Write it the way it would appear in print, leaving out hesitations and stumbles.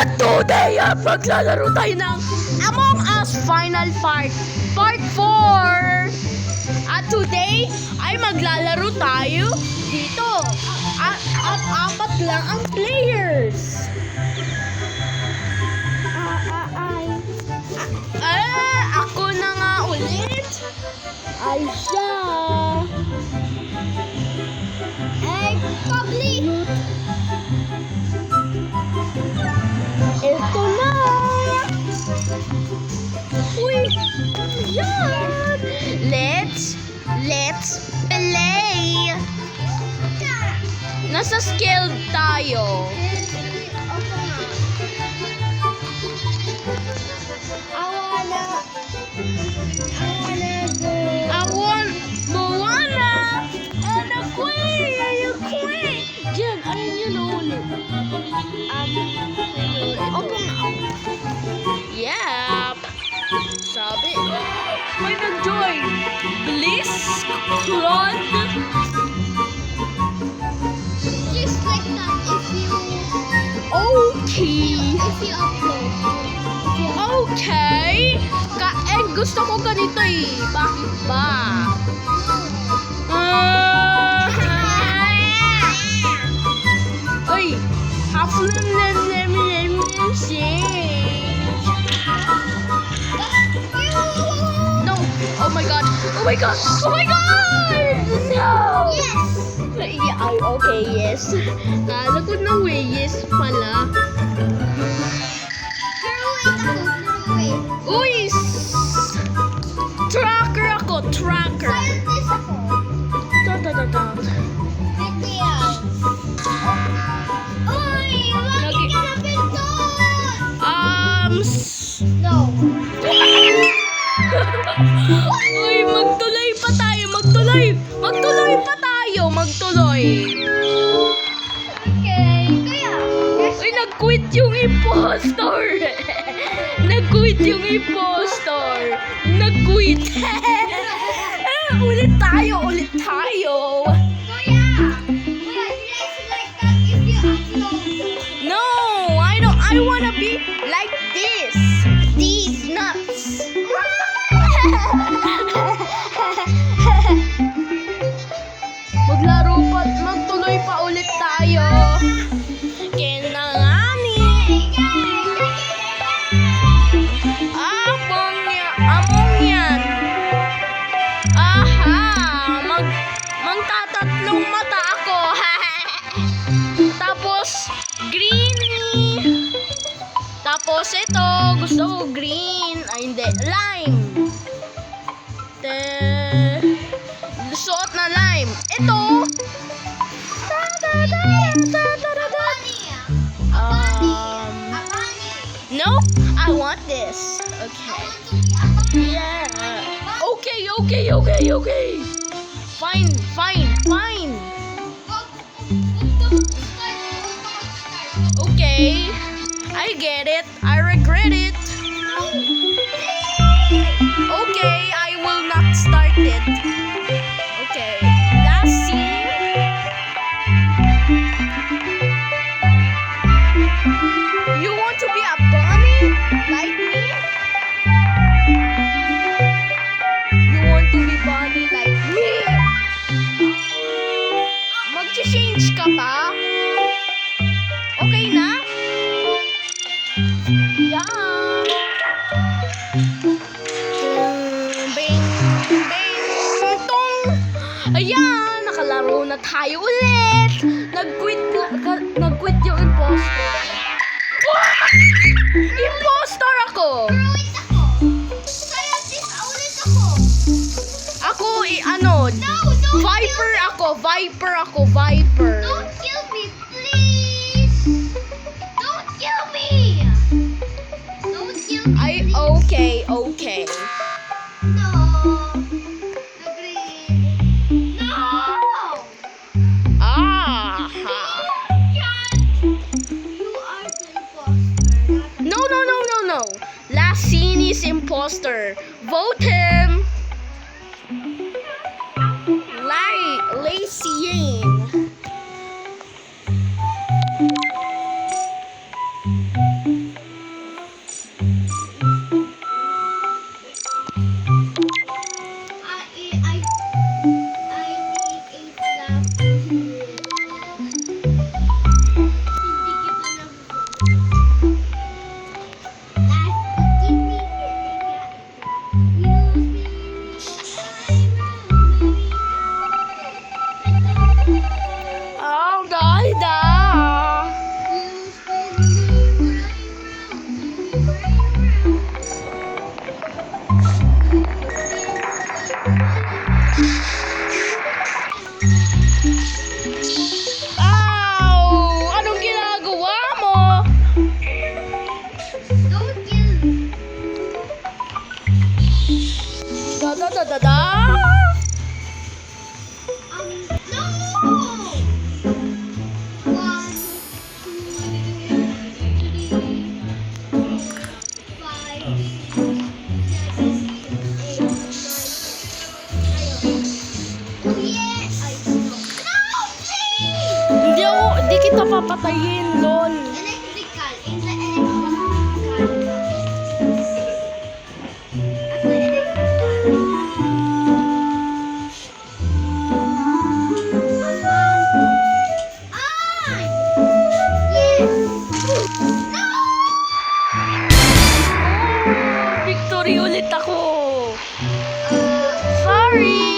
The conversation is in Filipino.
Today, maglalaro tayo ng Among Us Final Part 4. At today, ay maglalaro tayo dito. At apat lang ang players. Ako na nga ulit. Ay siya. Ay, public! Ito na. Uy, yan. Let's play. Nasa skilled tayo. Moana and a queen. Diyan, ayun yun ulit. Opo nga. Yep. Sabi. May nag-join. Bliss Cron. Just like that if you Okay. upload. Okay. Gusto ko ganito eh. Bakit ba? Uy. No. Oh my god. Oh my god. Oh my god. No. Yes! Yeah, okay, yes. Kala ko na yes pala. Pero wait. Uy! Tracker ako, tracker. Scientist ako. Idea. Uy! Bakit ka na pinto? No. Uy, magtuloy pa tayo, magtuloy Okay. Kaya, Uy, nag-quit yung impostor. Nag-quit. Ulit tayo. Kuya, just like that if you upload. No, I wanna be like this. These nuts. Magtuloy pa ulit tayo. Kinangani. Among yan. Aha, magtatatlong mata ako. Tapos, greeny. Tapos ito, gusto ko green. Ay, hindi, lime. Suot na lime. Ito. Nope, I want this. Okay. Yeah. Okay. Fine. Okay. I get it. I regret it. Okay, I will not start it. Okay. Last scene. You want to be a bunny? Like me? You want to be bunny like me? Mag-change ka pa? Okay na? Yeah. Bing, tong. Ayan, nakalaro na tayo ulit. Nag-quit yung impostor. Impostor ako. Ulit ako. Scientist, ulit ako. Ako, No, Viper ako, Viper. Don't kill me, please. Don't kill me. Ay, okay. No. Agree. No. Ah. You are the imposter. No. Last scene is imposter. Vote him. Lacy Yane. Ah! No! 1, 2, 3, 4, 5, 6, 7, 8, 9. Oh, yes! Ay, no, please! Hindi kita papatayin, lol. Electrical. In the electrical. At the electrical. Ay! Yes! No! Victory ulit ako. Sorry.